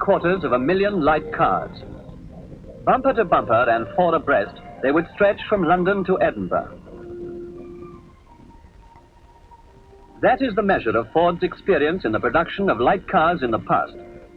3/4 of a million light cars. Bumper to bumper and four abreast, they would stretch from London to Edinburgh. That is the measure of Ford's experience in the production of light cars in the past,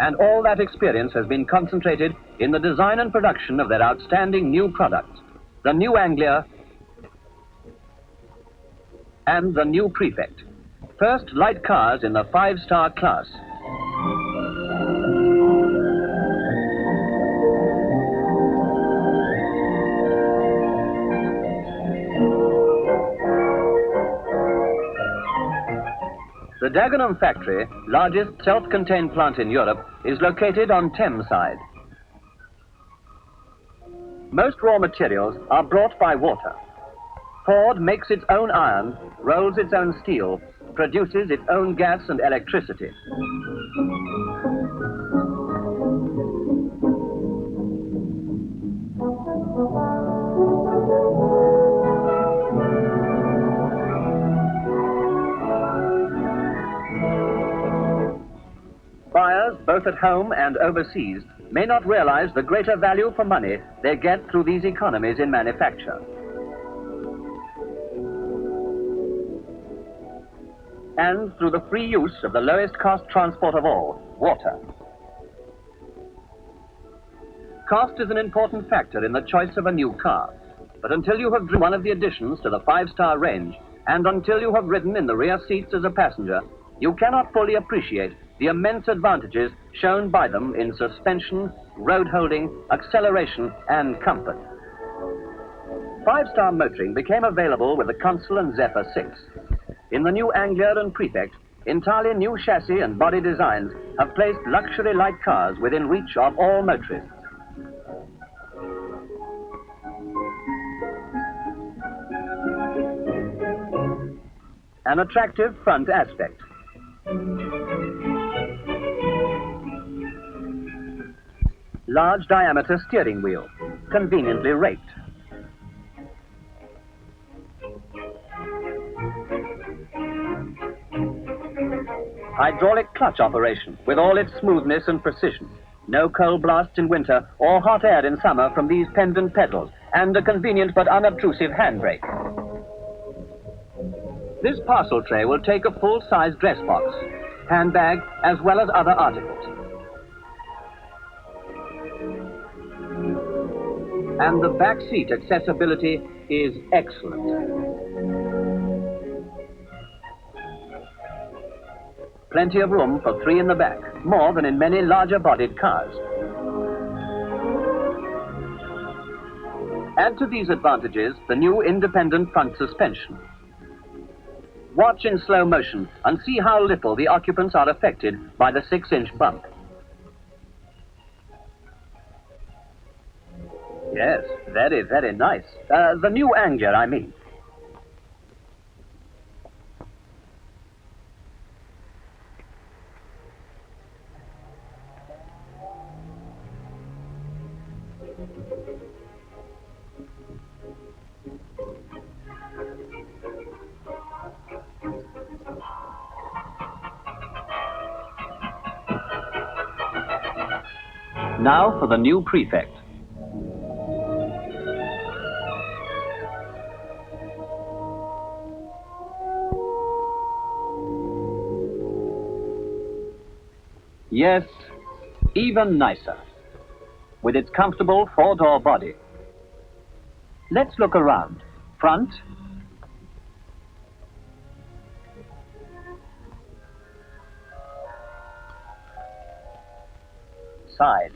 and all that experience has been concentrated in the design and production of their outstanding new products, the new Anglia and the new Prefect. First light cars in the 5-star class. The Dagenham factory, largest self-contained plant in Europe, is located on Thameside. Most raw materials are brought by water. Ford makes its own iron, rolls its own steel, produces its own gas and electricity. Buyers, both at home and overseas, may not realize the greater value for money they get through these economies in manufacture. And through the free use of the lowest cost transport of all, water. Cost is an important factor in the choice of a new car, but until you have driven one of the additions to the 5-star range, and until you have ridden in the rear seats as a passenger, you cannot fully appreciate the immense advantages shown by them in suspension, road holding, acceleration, and comfort. 5-star motoring became available with the Consul and Zephyr 6. In the new Anglia and Prefect, entirely new chassis and body designs have placed luxury light cars within reach of all motorists. An attractive front aspect. Large diameter steering wheel, conveniently raked. Hydraulic clutch operation with all its smoothness and precision. No cold blasts in winter or hot air in summer from these pendant pedals, and a convenient but unobtrusive handbrake. This parcel tray will take a full-size dress box, handbag, as well as other articles. And the back seat accessibility is excellent. Plenty of room for 3 in the back, more than in many larger-bodied cars. Add to these advantages the new independent front suspension. Watch in slow motion and see how little the occupants are affected by the 6-inch bump. Yes, very, very nice. The new Anglia, I mean. Now for the new Prefect. Yes, even nicer, with its comfortable 4-door body. Let's look around. Front, side.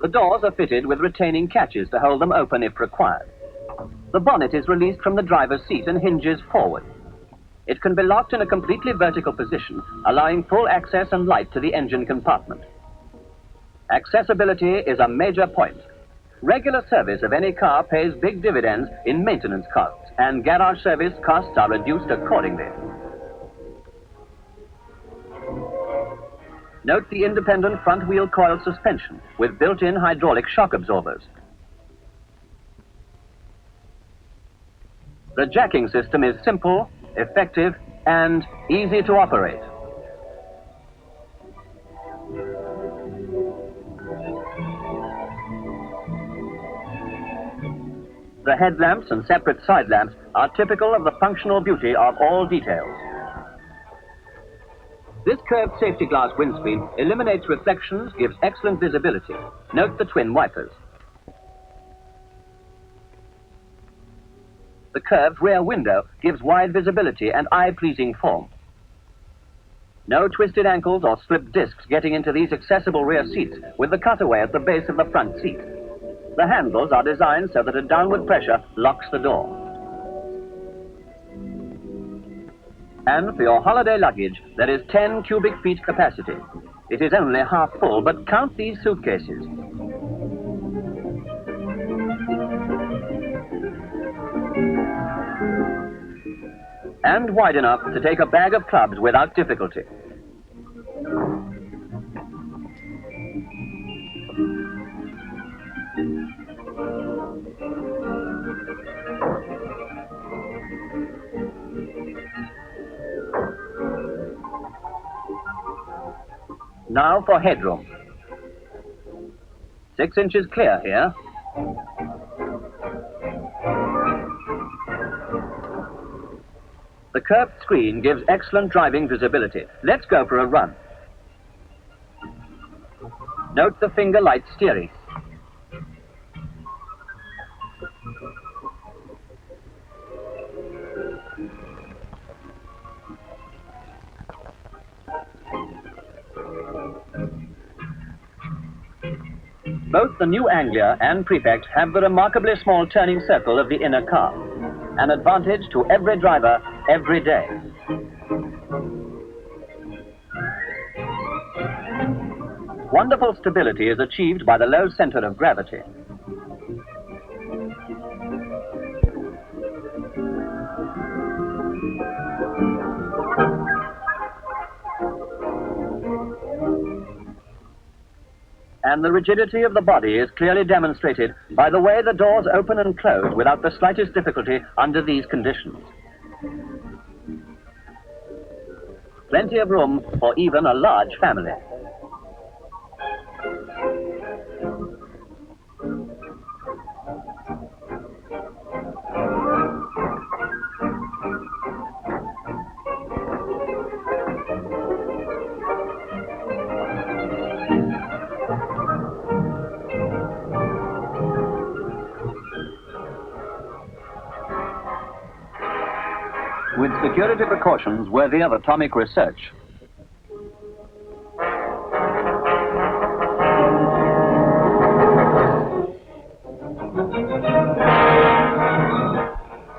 The doors are fitted with retaining catches to hold them open if required. The bonnet is released from the driver's seat and hinges forward. It can be locked in a completely vertical position, allowing full access and light to the engine compartment. Accessibility is a major point. Regular service of any car pays big dividends in maintenance costs, and garage service costs are reduced accordingly. Note the independent front wheel coil suspension with built-in hydraulic shock absorbers. The jacking system is simple, effective, and easy to operate. The headlamps and separate side lamps are typical of the functional beauty of all details. This curved safety glass windscreen eliminates reflections, gives excellent visibility. Note the twin wipers. The curved rear window gives wide visibility and eye-pleasing form. No twisted ankles or slipped discs getting into these accessible rear seats with the cutaway at the base of the front seat. The handles are designed so that a downward pressure locks the door. And for your holiday luggage, there is 10 cubic feet capacity. It is only half full, but count these suitcases. And wide enough to take a bag of clubs without difficulty. Now for headroom. 6 inches clear here. The curved screen gives excellent driving visibility. Let's go for a run. Note the finger light steering. Both the new Anglia and Prefect have the remarkably small turning circle of the inner car, an advantage to every driver every day. Wonderful stability is achieved by the low center of gravity. And the rigidity of the body is clearly demonstrated by the way the doors open and close without the slightest difficulty under these conditions. Plenty of room for even a large family. With security precautions worthy of atomic research.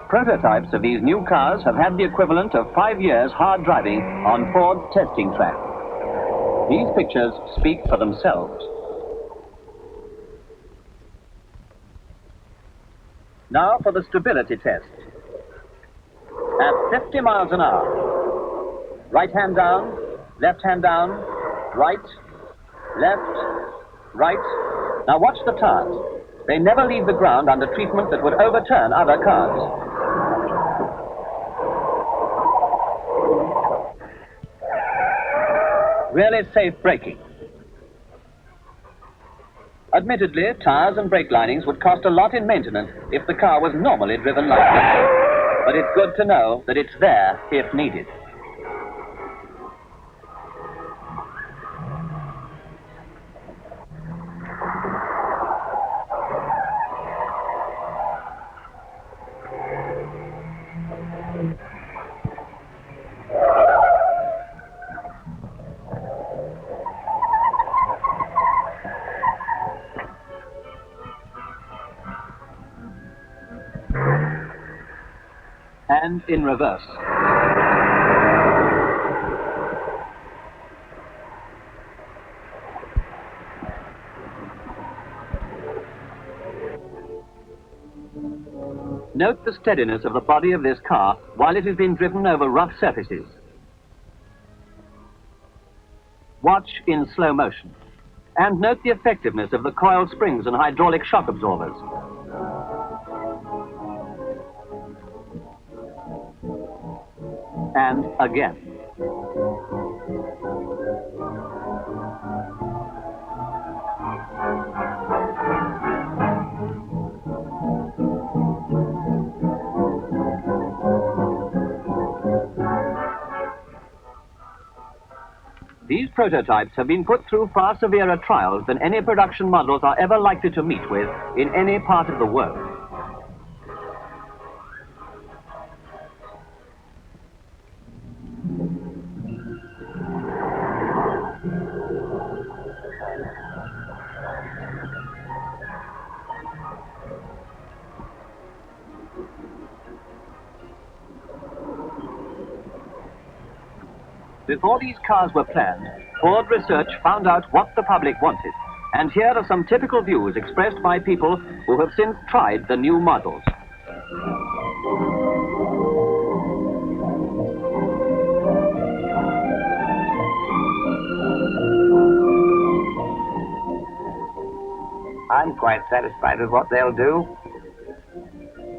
Prototypes of these new cars have had the equivalent of 5 years hard driving on Ford's testing track. These pictures speak for themselves. Now for the stability test. At 50 miles an hour. Right hand down, left hand down, right, left, right. Now watch the tires. They never leave the ground under treatment that would overturn other cars. Really safe braking. Admittedly, tires and brake linings would cost a lot in maintenance if the car was normally driven like this. But it's good to know that it's there if needed. And in reverse. Note the steadiness of the body of this car while it has been driven over rough surfaces. Watch in slow motion. And note the effectiveness of the coil springs and hydraulic shock absorbers. And again. prototypes have been put through far severer trials than any production models are ever likely to meet with in any part of the world. Before these cars were planned, Ford Research found out what the public wanted. And here are some typical views expressed by people who have since tried the new models. I'm quite satisfied with what they'll do.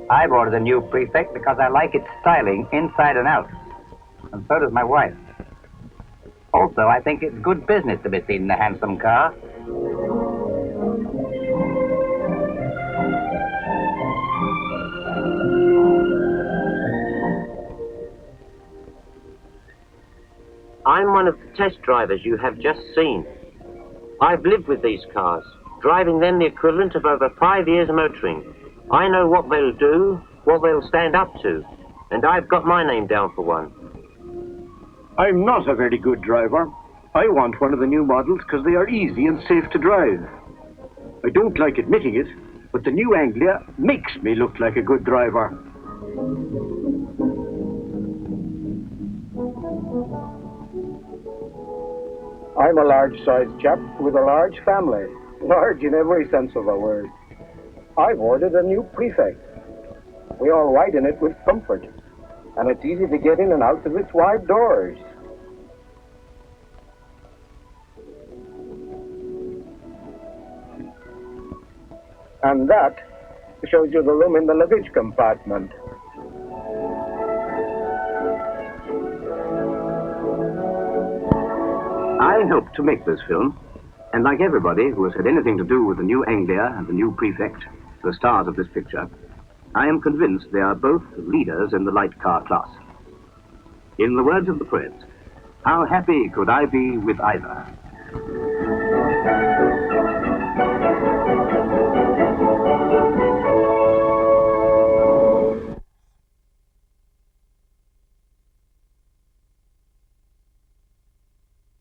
I've ordered a new Prefect because I like its styling inside and out. And so does my wife. Also, I think it's good business to be seen in a handsome car. I'm one of the test drivers you have just seen. I've lived with these cars, driving them the equivalent of over 5 years motoring. I know what they'll do, what they'll stand up to, and I've got my name down for one. I'm not a very good driver. I want one of the new models because they are easy and safe to drive. I don't like admitting it, but the new Anglia makes me look like a good driver. I'm a large-sized chap with a large family. Large in every sense of the word. I've ordered a new Prefect. We all ride in it with comfort, and it's easy to get in and out of its wide doors. And that shows you the room in the luggage compartment. I helped to make this film, and like everybody who has had anything to do with the new Anglia and the new Prefect, the stars of this picture, I am convinced they are both leaders in the light car class. In the words of the Prince, how happy could I be with either?